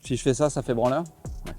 Si je fais ça, ça fait branleur? Ouais.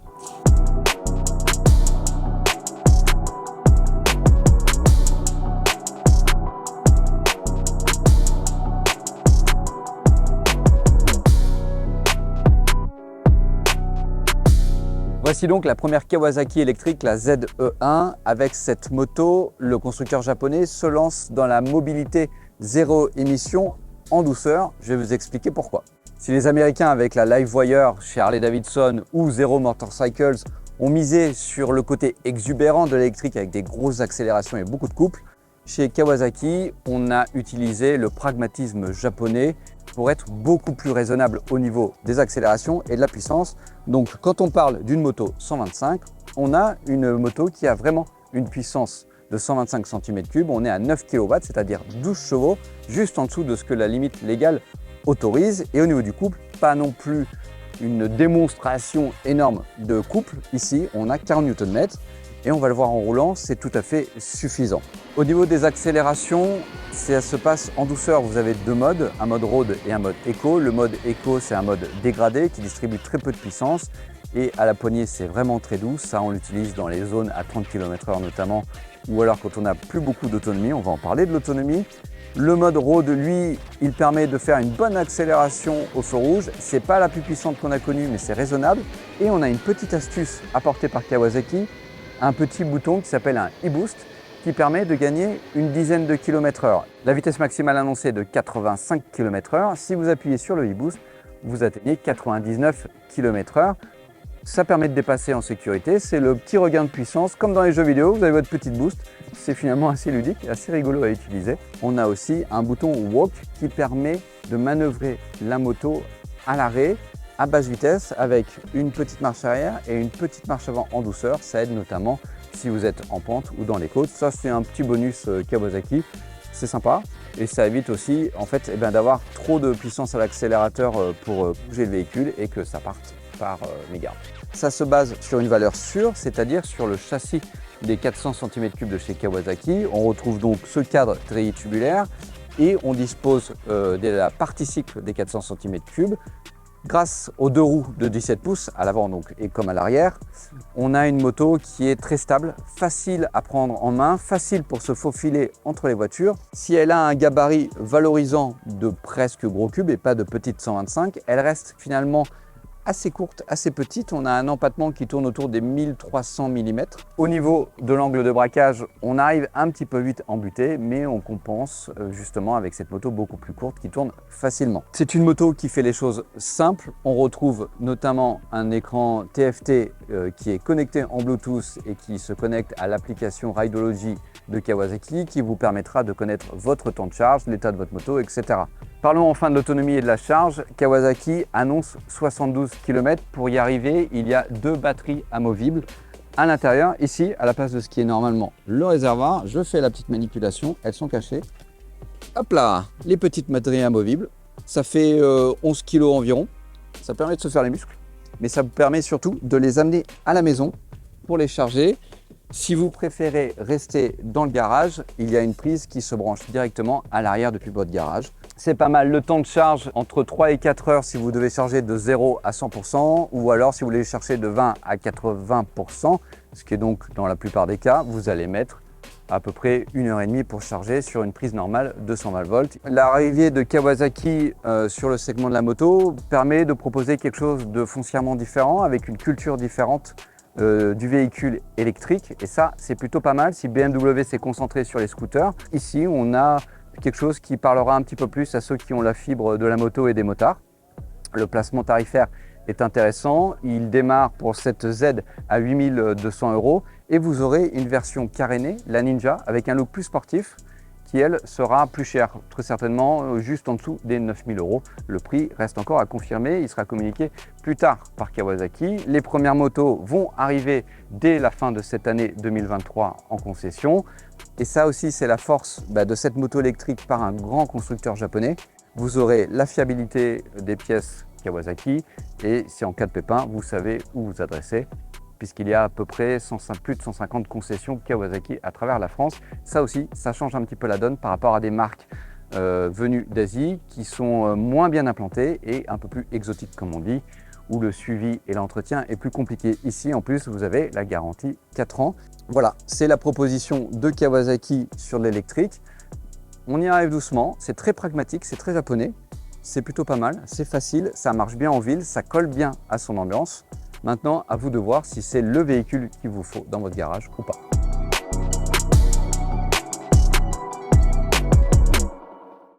Voici donc la première Kawasaki électrique, la ZE1. Avec cette moto, le constructeur japonais se lance dans la mobilité zéro émission en douceur. Je vais vous expliquer pourquoi. Si les Américains avec la LiveWire chez Harley-Davidson ou Zero Motorcycles ont misé sur le côté exubérant de l'électrique avec des grosses accélérations et beaucoup de couple, chez Kawasaki, on a utilisé le pragmatisme japonais pour être beaucoup plus raisonnable au niveau des accélérations et de la puissance. Donc quand on parle d'une moto 125, on a une moto qui a vraiment une puissance de 125 cm3, on est à 9 kW, c'est-à-dire 12 chevaux, juste en dessous de ce que la limite légale autorise. Et au niveau du couple, pas non plus une démonstration énorme de couple. Ici, on a 40 Nm et on va le voir en roulant, c'est tout à fait suffisant. Au niveau des accélérations, ça se passe en douceur. Vous avez deux modes, un mode road et un mode éco. Le mode éco, c'est un mode dégradé qui distribue très peu de puissance. Et à la poignée, c'est vraiment très doux. Ça, on l'utilise dans les zones à 30 km/h notamment, ou alors quand on n'a plus beaucoup d'autonomie. On va en parler de l'autonomie. Le mode road, lui, il permet de faire une bonne accélération au feu rouge. C'est pas la plus puissante qu'on a connue, mais c'est raisonnable. Et on a une petite astuce apportée par Kawasaki, un petit bouton qui s'appelle un e-boost, qui permet de gagner une dizaine de km/h. La vitesse maximale annoncée est de 85 km/h. Si vous appuyez sur le e-boost, vous atteignez 99 km/h. Ça permet de dépasser en sécurité. C'est le petit regain de puissance. Comme dans les jeux vidéo, vous avez votre petite boost. C'est finalement assez ludique, assez rigolo à utiliser. On a aussi un bouton walk qui permet de manœuvrer la moto à l'arrêt, à basse vitesse, avec une petite marche arrière et une petite marche avant en douceur. Ça aide notamment si vous êtes en pente ou dans les côtes. Ça, c'est un petit bonus Kawasaki. C'est sympa et ça évite aussi en fait, d'avoir trop de puissance à l'accélérateur pour bouger le véhicule et que ça parte par mégarde. Ça se base sur une valeur sûre, c'est-à-dire sur le châssis des 400 cm3 de chez Kawasaki. On retrouve donc ce cadre treillis tubulaire et on dispose de la partie cycle des 400 cm3. Grâce aux deux roues de 17 pouces à l'avant donc et comme à l'arrière, on a une moto qui est très stable, facile à prendre en main, facile pour se faufiler entre les voitures. Si elle a un gabarit valorisant de presque gros cube et pas de petite 125, elle reste finalement assez courte, assez petite. On a un empattement qui tourne autour des 1300 mm. Au niveau de l'angle de braquage, on arrive un petit peu vite en butée, mais on compense justement avec cette moto beaucoup plus courte qui tourne facilement. C'est une moto qui fait les choses simples. On retrouve notamment un écran TFT qui est connecté en Bluetooth et qui se connecte à l'application Rideology de Kawasaki qui vous permettra de connaître votre temps de charge, l'état de votre moto, etc. Parlons enfin de l'autonomie et de la charge. Kawasaki annonce 72 km. Pour y arriver, il y a deux batteries amovibles à l'intérieur. Ici, à la place de ce qui est normalement le réservoir, je fais la petite manipulation. Elles sont cachées. Hop là, les petites batteries amovibles. Ça fait 11 kg environ. Ça permet de se faire les muscles. Mais ça vous permet surtout de les amener à la maison pour les charger. Si vous préférez rester dans le garage, il y a une prise qui se branche directement à l'arrière depuis votre garage. C'est pas mal. Le temps de charge entre 3 et 4 heures si vous devez charger de 0 à 100% ou alors si vous voulez chercher de 20 à 80%, ce qui est donc dans la plupart des cas, vous allez mettre à peu près 1h30 pour charger sur une prise normale de 120 volts. L'arrivée de Kawasaki sur le segment de la moto permet de proposer quelque chose de foncièrement différent avec une culture différente du véhicule électrique et ça c'est plutôt pas mal. Si BMW s'est concentré sur les scooters, ici on a quelque chose qui parlera un petit peu plus à ceux qui ont la fibre de la moto et des motards. Le placement tarifaire est intéressant, il démarre pour cette Z à 8 200 € et vous aurez une version carénée, la Ninja, avec un look plus sportif qui elle sera plus chère, très certainement juste en dessous des 9 000 €. Le prix reste encore à confirmer, il sera communiqué plus tard par Kawasaki. Les premières motos vont arriver dès la fin de cette année 2023 en concession. Et ça aussi, c'est la force de cette moto électrique par un grand constructeur japonais. Vous aurez la fiabilité des pièces Kawasaki et si en cas de pépin, vous savez où vous adresser, puisqu'il y a à peu près plus de 150 concessions Kawasaki à travers la France. Ça aussi, ça change un petit peu la donne par rapport à des marques venues d'Asie qui sont moins bien implantées et un peu plus exotiques comme on dit. où le suivi et l'entretien est plus compliqué. Ici, en plus, vous avez la garantie 4 ans. Voilà, c'est la proposition de Kawasaki sur l'électrique. On y arrive doucement, c'est très pragmatique, c'est très japonais. C'est plutôt pas mal, c'est facile, ça marche bien en ville, ça colle bien à son ambiance. Maintenant, à vous de voir si c'est le véhicule qu'il vous faut dans votre garage ou pas.